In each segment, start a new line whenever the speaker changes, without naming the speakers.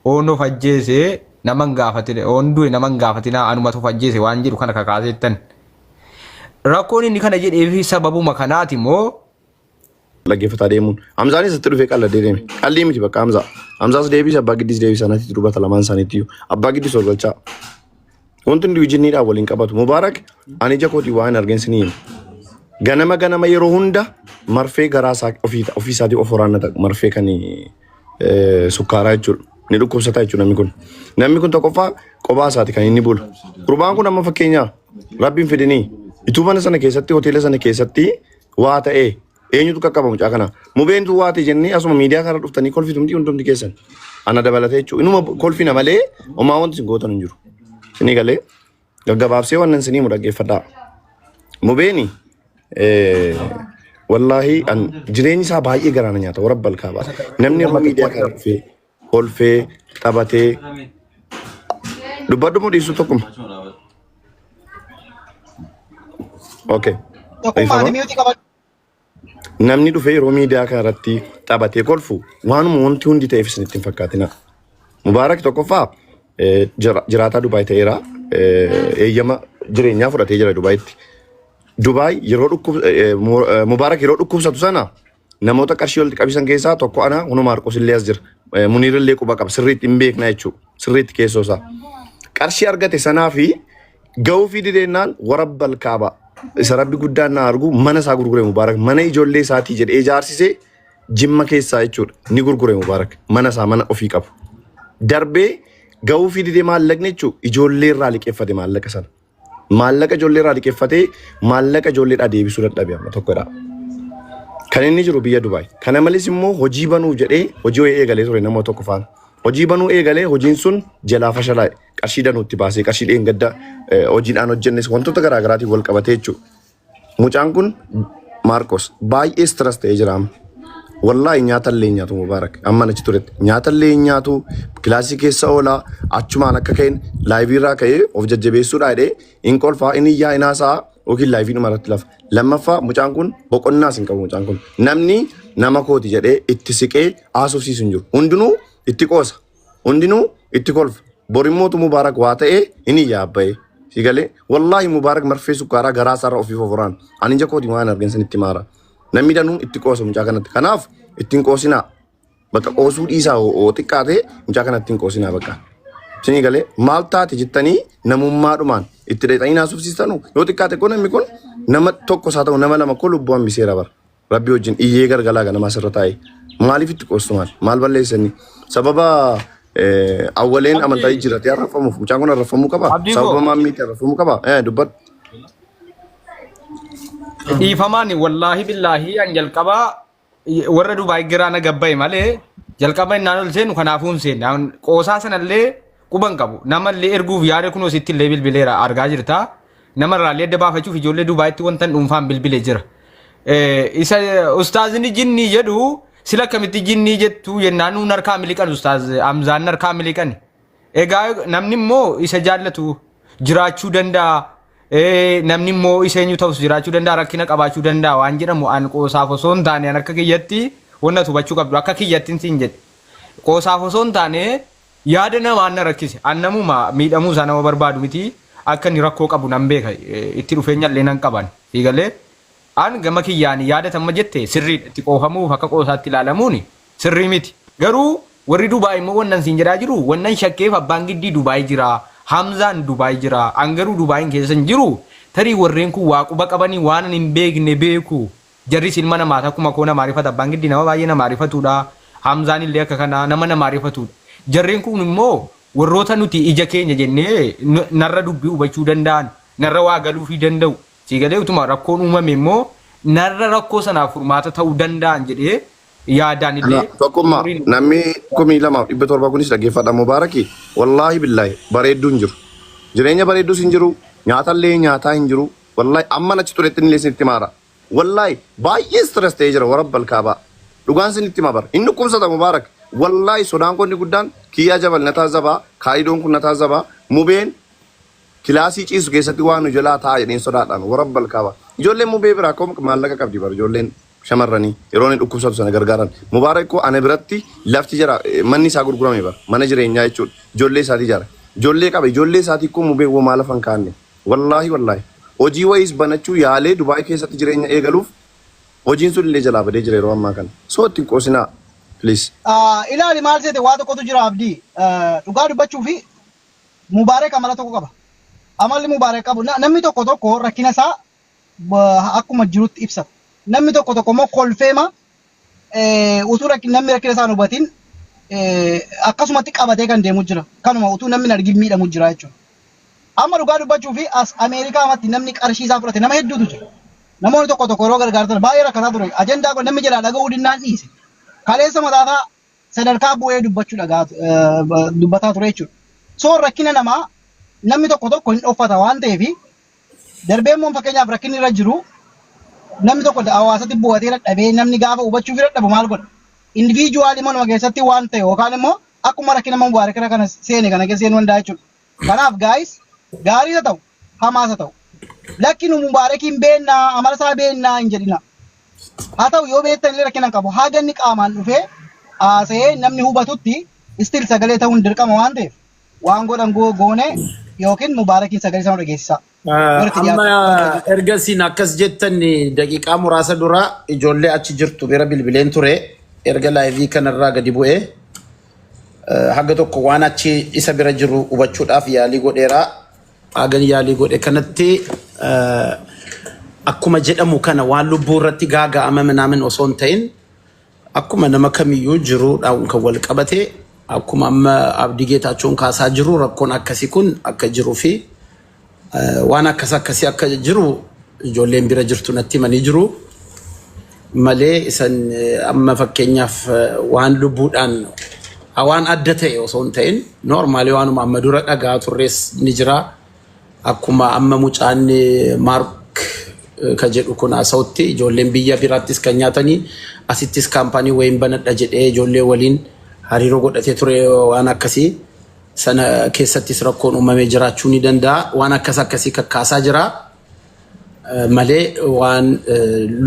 Ono fajjeese naman gaafatine ondu naman gaafatina anumatu fajjeese waan jedhu kana kakaasettan. Rakkoon inni kana jedheefi sababuma kanaati moo
laggeeffataa deemuun Hamzaanis itti dhufee qalla deeme qalbii miti bakka Hamzaas deebisa abbaa giddis deebisa natti dubbata lamaan isaaniitti abbaa giddis ol galchaa wanti hundi wajjinniidhaan waliin qabatu Mubaarak ani ija kootii waan argeensanii ganama yeroo hunda marfee garaasaa ofiisaatii of waraannata marfee kan sukkaaraa jechuudha ni dhukkubsataa jechuudha namni kun tokkoffaa qophaa isaati kan inni bulu gurbaan kun amma fakkeenyaa rabbiin fedhanii ituu mana sana keessatti hoteela sana keessatti waa ta'ee eenyutu qaqqabamu caa kana mubeentu waati jennee asuma miidiyaa kana dhuftanii kolfitu miti hundumti keessan ana dabalatee jechuudha inuma kolfina malee homaa wanti sin gootan hin jiru sinii galee gaggabaabsee wannan sinii mudhaggeeffadhaa mubeeni wallahi an jireenyi isaa baay'ee garaana nyaata warabbal kaaba namni amma miidiyaa kana dhufee kolfee taphatee dubbadhu mudhiisu tokkuma okay namni dhufee yeroo miidiyaa kanarratti taphatee kolfu waanuma wanti hundi ta'eef isinitti hin fakkaatina. Mubaarak tokkoffaa jiraataa Dubaay ta'eera eeyyama jireenyaa fudhatee jira Dubaayitti. Dubaay Mubaarak yeroo dhukkubsatu sana namoota qarshii walitti qabisan keessaa tokko ana Hunu Maarqos illee as jira. Muniir illee quba qaba sirriitti hin beekna jechuudha sirriitti keessoo isaa. Qarshii argate sanaa fi ga'uu fi dideennaan warabbal kaaba. Isa rabbi guddaan na argu mana isaa gurgure Mubaarak mana ijoollee isaatii jedhee ijaarsisee jimma keessaa jechuudha ni gurgure Mubaarak mana isaa mana ofii qabu darbee ga'uu fi didee maallaqni jechuudha ijoollee irraa liqeeffate maallaqa sana maallaqa ijoollee irraa liqeeffatee maallaqa ijoolleedhaa deebisuu dadhabee amma tokkodha kan inni jiru biyya Dubaay kana malees immoo hojii banuu jedhee hojii eegalee ture nama tokko faana hojii banuu eegalee hojiin sun jalaa fashalaa'e qarshii danuutti baasee qarshii dheengadda hojiidhaan hojjennes wantoota garaagaraatiin wal qabatee jechuudha. Mucaan kun Maarqos baay'ee stress ta'ee jira amma. Wallaahi nyaatallee nyaatu Mubaarak amma achi turetti nyaatallee nyaatu kilaasii keessa oolaa achumaan akka ka'een laayiviirraa ka'ee of jajjabeessuudha jedhee hin kolfaa inni yaa inaasaa yookiin laayivii dhuma irratti lafa. Lammaffaa mucaan kun boqonnaas hin qabu mucaan kun namni nama kooti jedhee itti siqee haasofsiisu hin jiru. Hundinuu itti qoosa hundinuu itti kolfa. Borimmootu Mubaarak waa ta'ee inni yaabbaye sigalee wallaahi Mubaarak marfee sukkaaraa garaa isaarra ofii foforaan ani ija kooti waan argeensan itti maara namni danuu itti qoosa mucaa kanatti kanaaf ittiin qoosinaa bakka qoosuu dhiisaa oo xiqqaatee mucaa kanatti hin qoosinaa bakka sigalee maal taate jettanii namummaadhumaan itti dheexanii naasufsiistanu yoo xiqqaate kun namni kun nama tokko isaa ta'u nama lama kun lubbuu hambiseera bara rabbi wajjin iyyee gargalaa ganamaa sirra taa'e maaliif itti qoostu maal balleessanii sababa awwaleen amantaa jiraatee arrafamuuf mucaan kun arrafamuu qaba sababa maammiitti arrafamuu qaba dubbadhu.
Dhiifamaan wallaahi billaahi an jalqabaa warra Dubaay giraana gabbaa'e malee jalqaba innaan ol seenu kanaafuun seenne qoosaa sanallee quban qabu namallee erguuf yaada kunoo sitti illee bilbileera argaa jirta namarraallee adda baafachuuf ijoollee Dubaayitti wanta dhuunfaan bilbilee jira. Isa ustaazni jinnii jedhu sila kamitti jinnii jettu yennaan nuun harkaa miliqan ustaaz Hamzaan harkaa miliqan egaa namni immoo isa jaallatu jiraachuu danda'a namni immoo isa eenyu ta'us jiraachuu danda'a rakkina qabaachuu danda'a waan jedhamu an qoosaaf osoo hin taane akka kiyyatti wanna hubachuu qabdu akka kiyyattiin siin jedhe qoosaaf osoo hin taane yaada namaan na rakkise an namuma miidhamuu isaa nama barbaadu miti akka inni rakkoo qabu nan beeka itti dhufeenyallee nan qaban fiigalee an gama kiyyaanii yaadatamma jette sirrii itti qoofamuuf akka qoosaatti ilaalamuun sirrii miti garuu warri Dubaay immoo wannan siin jedhaa jiru wannan shakkeef abbaan giddii Dubaay jira Hamzaan Dubaay jira angaruu Dubaayin keessa hin jiru tarii warreen kun waa quba qabanii waan hin beekne beeku jarris ilma namaata akkuma koo nama maarifata abbaan giddii nama baay'ee nama maarifatudha Hamzaan illee akka kana nama maarifatudha jarreen kun immoo warroota nuti ija keenya jennee narra dubbii hubachuu danda'an narra waa galuufii danda'u sigalee utuma rakkoon uumame immoo narra rakkoo sanaaf furmaata ta'uu danda'an jedhee yaadaan illee
tokkummaa namni 2700 kunis dhaggeeffadha Mubaaraki wallaahi billaahi bareedduu hin jiru jireenya bareedduus hin jiru nyaatallee nyaataa hin jiru wallaahi amma achi turetti illee sinitti maara wallaahi baay'ee stress ta'ee jira warabbal kaabaa dhugaan sinitti maara inni dhukkubsata Mubaarak wallaahi sodaan konni guddaan kiyyaa jabal nataa zabaa kaayidoon kun nataa zabaa mubeen kilaasii ciisu keessatti waan jalaa taa'aa jedheen sodaadhaan warabbal kaabaa ijoolleen mubee biraa akkuma maallaqa qabdi bara ijoolleen shamarranii yeroo inni dhukkubsatu sana gargaaran. Mubaarak ko ana biratti lafti jira manni isaa gurgurame bara mana jireenyaa jechuudha. Ijoollee isaatii jira. Ijoollee qaba ijoollee isaatii ko mubee woo maal afan kaanne. Wallahi. Hojii wayiis banachuu yaalee Dubaay keessatti jireenya eegaluuf hojiin sun illee jalaa badee jira yeroo ammaa kana. So ittiin qoosinaa please.
Ilaali maal seete waa tokkotu jira abdii. Dhugaa dubbachuu fi Mubaarak amala tokko qaba. Amalli Mubaarak qabu namni tokko rakkina isaa akkuma jirutti ibsata. Namni tokko immoo kolfeema utuu namni rakkina isaa hubatiin akkasumatti qabatee kan deemu jira. Kanuma utuu namni argin miidhamu jira jechuudha. Amma dhugaa dubbachuu fi as Ameerikaatti namni qarshii isaa fudhate nama hedduutu jira. Namoonni tokko yeroo gargaartan baay'ee rakkataa ture. Ajandaa kun namni jalaa dhaga'uu dinnaan dhiise. Kaleessa mataasaa sadarkaa bu'ee dubbataa ture jechuudha. So rakkina namaa namni tokko hin uffata waan ta'eef darbee immoo fakkeenyaaf rakkinni irra jiru namni tokko hawaasatti bu'atee dadhabee namni gaafa hubachuuf dadhabu maal godha? Individuaalii manuma keessatti waan ta'e yookaan immoo akkuma rakkina Mubaarak kana seene kana keessa seenuu danda'a jechuudha. Kanaaf guys gaarii haa ta'u hamaas haa ta'u lakkinu Mubaarakiin beennaa amala isaa beennaa hin jedhina. Haa ta'u yoo beektan illee rakkina qabu haa ganni qaamaan dhufee haasa'ee namni hubatutti istil sagalee ta'uun dirqama waan ta'eef waan godhan goone yookiin Mubaarakiin sagalee isaa dhageessisa.
Amma ergasiin akkas jettan daqiiqaa muraasa dura ijoollee achi jirtu bira bilbileen ture erga laayivii kanarraa gadi bu'ee haga tokko waan achi isa bira jiru hubachuudhaaf yaalii godheera. Hagan yaalii godhe kanatti akkuma jedhamu kana waan lubbuu irratti gaaga'ama minaamin osoo hin ta'in akkuma nama kamiyyuu jiruudhaan kan wal qabate akkuma amma Abdii Geetaachoon kaasaa jiru rakkoon akkasii kun akka jiruu fi waan akkasii akka jiru ijoolleen bira jirtu natti himanii jiru malee isan amma fakkeenyaaf waan lubbuudhaan waan adda ta'e osoo hin ta'in noormaali waanuma amma dura dhagaa turrees ni jira akkuma amma mucaan Maark ka jedhu kun haasa'utti ijoolleen biyya biraattis kan nyaatanii asittis kaampaanii wayiin banadha jedhee ijoollee waliin hariiroo godhatee ture waan akkasii sana keessattis rakkoon uumamee jiraachuu ni danda'a waan akkasii kakkaasaa jira malee waan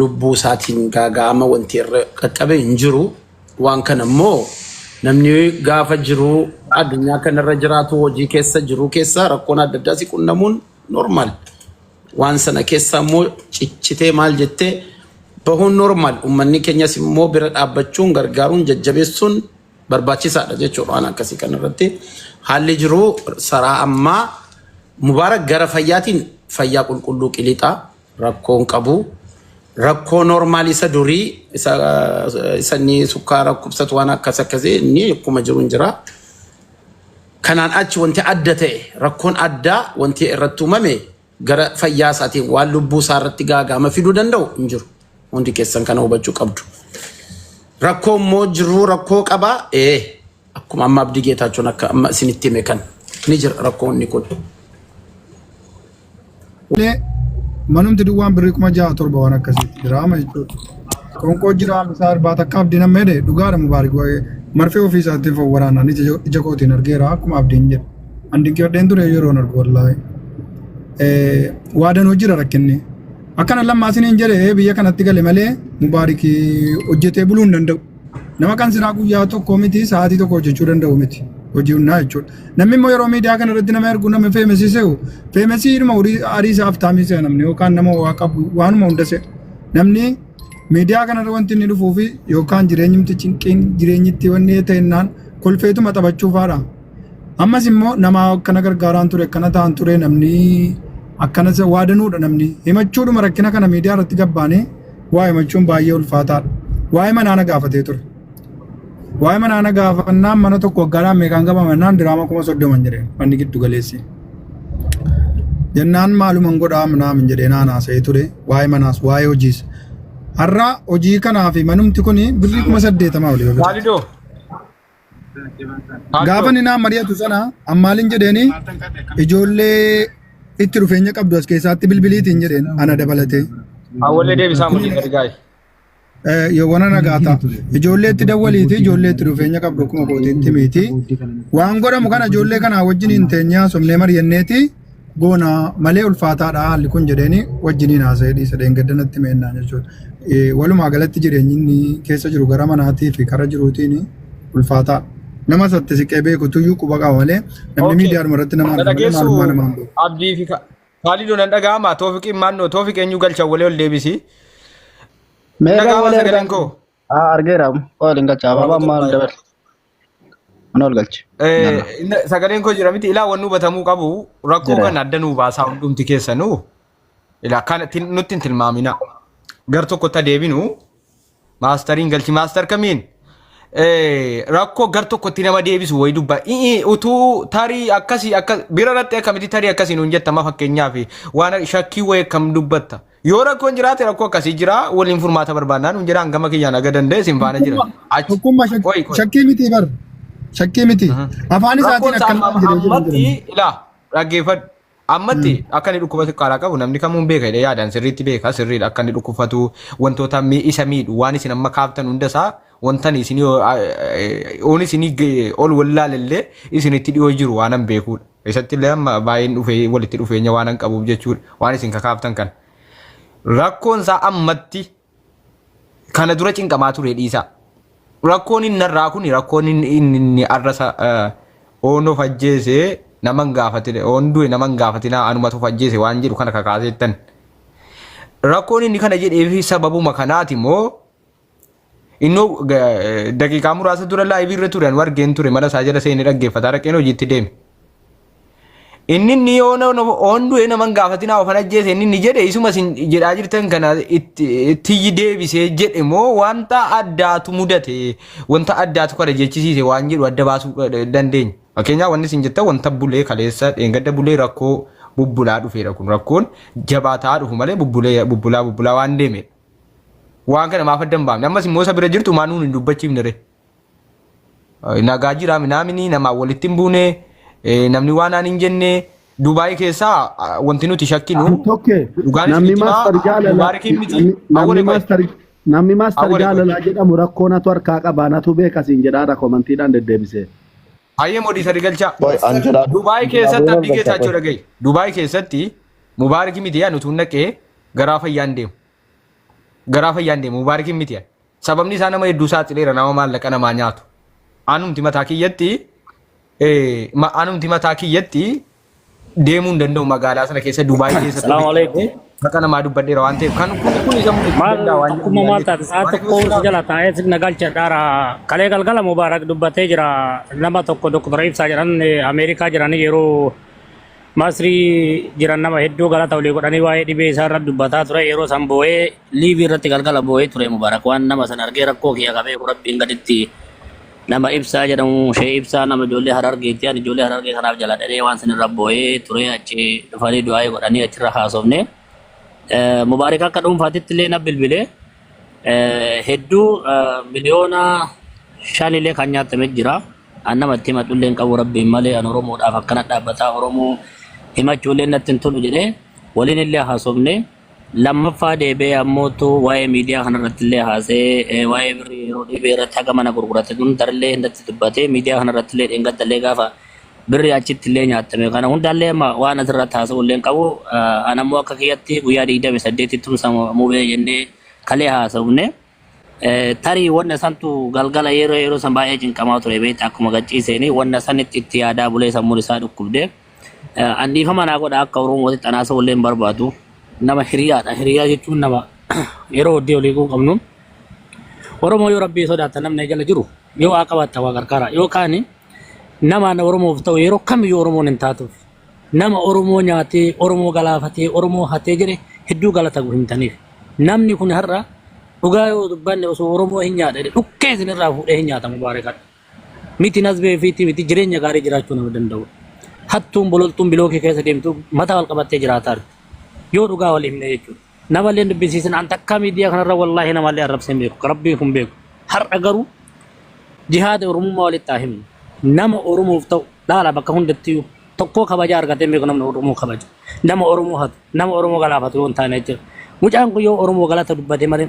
lubbuu isaatiin gaaga'ama wanti irra qaqqabe hin jiru waan kana immoo namni gaafa jiru addunyaa kanarra jiraatu hojii keessa jiru keessa rakkoon adda addaa si qunnamuun normaal waan sana keessa immoo ciccitee maal jettee bahuun normaal uummanni keenyas immoo bira dhaabbachuun gargaaruun jajjabeessuun barbaachisaadha jechuudha waan akkasii kanarratti haalli jiru saraa ammaa Mubaarak gara fayyaatiin fayyaa qulqulluu qilixaa rakkoon qabu rakkoo normaal isa durii isa ni sukkaara kubsatu waan akkasii ni akkuma jiru hin jira kanaan achi wanti adda ta'e rakkoon addaa wanti irratti uumame gara fayyaa isaatiin waan lubbuu isaa irratti gaaga'ama fiduu danda'u hin jiru hundi keessan kana hubachuu qabdu. Rakkoo immoo jiru rakkoo qaba akkuma amma Abdii Geetaachoon akka amma isinitti hime kan ni jira rakkoon inni kun.
Manumti duwwaan birrii 6,700 waan akkasitti jira ama jechuudha. Qoonqoo jira misaa irbaata akka Abdiin amma jedhe dhugaadha Mubaarak marfee ofii isaatiin waraanaan ija kootiin argeera akkuma Abdiin jedhe. Andiqiyodheen ture yeroon argu wallaahi. Waadan hojii rakkinni. Akkana lammaasiniin jedhe biyya kanatti gale malee Mubaarak hojjetee buluu hin danda'u. Nama kan silaa guyyaa tokko miti sa'aatii tokko hojjechuu danda'u miti. Hojii hunnaa jechuudha. Namni immoo yeroo miidiyaa kana irratti nama ergu nama feemesiisee feemesiidhuma arii isaaf taamisee namni yookaan nama waa qabu waanuma hunda se'a. Namni miidiyaa kana irra wanti inni dhufuu fi yookaan jireenyitti wanni ta'ennaan kolfeetuma taphachuuf haadha. Ammas immoo nama akkana gargaaraan ture akkana ta'an ture namni akkana waadanuudha namni himachuudhuma rakkina kana miidiyaa irratti gabbaanee waa himachuun baay'ee ulfaataadha. Waa'ee manaa na gaafatee ture. Waa'ee manaa na gaafannaan mana tokko waggaadhaan meeqaan qabamannaan diraama 30 jedheen manni giddu galeessi. Jennaan maaluman godhaa minaamin jedhee naan haasa'ee ture waa'ee manaas waa'ee hojiis. Har'a hojii kanaa fi manumti kun birrii 8,000 olii
Waalidoo.
gaafa ni naan mari'atu sana ammaalin jedheeni ijoollee itti dhufeenya qabdu as keessaatti bilbiliitiin jedheen ana dabalatee.
Awwallee deebisaa mujii gargaa'e.
Yoo wana nagaata ijoollee itti dawwaliiti ijoollee itti dhufeenya qabdu akkuma kootiitti miti waan godhamu kana ijoollee kana wajjin hin teenyaa somnee mari'anneeti goona malee ulfaataadha haalli kun jedheeni wajjiniin haasa'ee dhiisa dheengaddanatti meennaa jechuudha. Walumaa galatti jireenyi inni keessa jiru gara manaatii fi kara jiruutiin ulfaataa. Nama satte siqee beeku tuyyuu quba qaba malee namni miidiyaa irratti nama maalummaa nama hin
Abdii fi Kaalidoo nan dhaga'ama Toofiqiin maannoo Toofiq eenyu galcha walee ol deebisi. Dhaga'ama sagaleen koo.
Argeera waliin galcha ababa maal dabar. Mana ol galcha.
Sagaleen koo jira miti ilaa wannu batamuu qabu rakkoo kan adda nuu baasaa hundumti keessanuu ilaa kan nutti hin tilmaamina. Gar tokkotti adeebinu maastariin galchi maastar kamiin rakkoo gar tokkotti nama deebisu wayi dubba utuu tarii akkasii akka bira irratti akkamiti tarii akkasii nuun jettama fakkeenyaaf waan shakkii wayi akkam dubbatta yoo rakkoon jiraate rakkoo akkasii jira waliin furmaata barbaannaa nuun jedhaan gama kiyyaan aga danda'e sin faana jira.
Shakkii miti bar shakkii miti afaan isaatiin
akkamitti ilaa dhaggeeffadhu. Ammatti akka inni dhukkuba xiqqaaraa qabu namni kamuun beeka yaadaan sirriitti beeka sirriidha akka inni dhukkubfatu wantoota isa miidhu waan isin amma kaaftan hundasaa wantan isin oon isin ol wallaalallee isinitti dhiyoo jiru waan an beekudha. Isatti illee amma baay'een dhufee walitti dhufeenya waan an qabuuf jechuudha waan isin kakaaftan kan. Rakkoon isaa ammatti kana dura cinqamaa ture dhiisa. Rakkoon inni narraa kun rakkoon inni arrasa oonof ajjeesee naman gaafatine onduwe naman gaafatina anumatu fajjeese waan jedhu kana kakaaseettan rakkoon inni kana jedheefi sababuma kanaati moo innoo daqiiqaa muraasa dura laayivii irra ture anu argeen ture mala isaa jala seenee dhaggeeffataa dhaqeen hojiitti deeme inni onduwe naman gaafatina ofan ajjeese inni jedhe isuma isin jedhaa jirtan kana itti deebisee jedhe moo wanta addaatu mudate wanta addaatu kana jechisiise waan jedhu adda baasuu dandeenya. Fakkeenyaaf wanni isin jettan wanta bulee kaleessa dheengadda bulee rakkoo bubbulaa dhufeedha kun rakkoon jabaataa dhufu malee bubbulaa waan deemedha. Waan kana maaf adda hin baafne ammas immoo isa bira jirtu maan nuun hin dubbachiifne re. Nagaa jira minaamini namaa walitti hin buune namni waan aan hin jenne Dubaay keessaa wanti nuti shakkinu
namni maastar jaalalaa jedhamu rakkoonatu harkaa qaba natu beekasiin jedhaadha komantiidhaan deddeebisee.
Ayyee modii sadi galcha. Dubaay keessatti abdii geetaachuu dhagaye. Dubaay keessatti Mubaarak miti yaa nuti naqee garaa fayyaan deemu. Garaa fayyaan deemu Mubaarak miti yaa. Sababni isaa nama hedduu saaxileera nama maallaqa namaa nyaatu. Anumti mataa kiyyatti deemuu hin danda'u magaalaa sana keessa Dubaay keessatti.
Salaamu alaikum.
Maqaa namaa dubbadheera waan ta'eef kan kun isa
akkuma maal taate sa'a tokko jala taa'ee sirna galcha dhaara kalee galgala Mubaarak dubbatee jira nama tokko Dr. Ibsaa jedhan Ameerikaa jiranii yeroo Masrii jiran nama hedduu galata olii godhanii waa'ee dhibee isaa irratti dubbataa ture yeroo san boo'ee liivii irratti galgala boo'ee ture Mubaarak waan nama san argee rakkoo kiyya qabee rabbiin gaditti nama Ibsaa jedhamu shee Ibsaa nama ijoollee Harargeetti ani ijoollee Harargee kanaaf jala dhadhee waan san irra boo'ee ture achi dhufanii du'aa godhanii achirra haasofne. Mubaarak akka dhuunfaatitti illee na bilbilee hedduu miliyoona 5 illee kan nyaatamee jira. An namatti himadhu illee hin qabu rabbiin malee an Oromoodhaaf akkana dhaabbataa Oromoo himachuu illee natti hin tolu jedhee waliin illee haasofne. Lammaffaa deebee ammootu waa'ee miidiyaa kanarratti illee haasee waa'ee birrii yeroo dhibee irratti haga mana gurgurate kun darlee hindatti dubbatee miidiyaa kanarratti illee dheengadda illee gaafa birri achitti illee nyaatame kana hundaallee waan asirratti haasa'u illee qabu anammoo akka kiyyatti guyyaa 28 tumsa muubee jennee kalee haasa'umne tarii wanna santu galgala yeroo san baay'ee cinqamaa ture beekta akkuma gachiiseeni wanna sanitti itti yaadaa bulee sammuun isaa dhukkubde anniifama naa godha akka Oromootti xanaasa illee hin barbaadu nama hiriyaa jechuun nama yeroo waddee olii qabnu Oromoo yoo rabbii sodaata namni jala jiru yoo qabaata waa gargaara yoo kaani nama Oromoof ta'u yeroo kamiyyuu Oromoon hin taatuuf nama Oromoo nyaatee Oromoo galaafatee Oromoo hatee jedhe hedduu galata himtaniif namni kun har'a dhugaa yoo dubbanne osoo Oromoo hin nyaadhe dhukkee isinirraa fuudhee hin nyaata Mubaarak miti nasbee fi miti jireenya gaarii jiraachuu nama danda'u hattuun bololtuun bilookii keessa deemtu mataa wal qabattee jiraataa yoo dhugaa wal himne jechuudha nama illee dubbisiisan an takka miidiyaa kanarra wallaahi nama illee arrabseen beeku rabbii kun beeku har'a garuu jihaada Oromummaa walitti haa himnu nama Oromoof ta'u laala bakka hundatti tokko kabaja argatee beeku namni Oromoo kabaja nama Oromoo hatu nama Oromoo galaafatu yoo hin taane jechuudha mucaan kun yoo Oromoo galata dubbate malee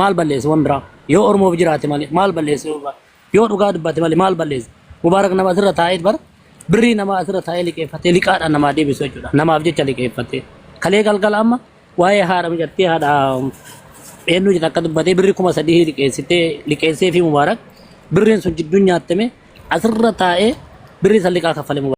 maal balleessu waan biraa yoo Oromoof jiraate malee maal balleessu yoo dhugaa dubbate malee maal balleessu Mubaarak nama asirra taa'ee bara birrii nama asirra taa'ee liqeeffatee liqaadhaan namaa deebisu jechuudha. Namaaf jecha liqeeffatee. Kalee galgala amma waa'ee haadha mijattee haadha eenyu jira akka dubbatee birrii 3,000 liqeessee fi Mubaarak birriin sun jidduun nyaattame asirra taa'ee birrii san liqaa kaffalee Mubaarak.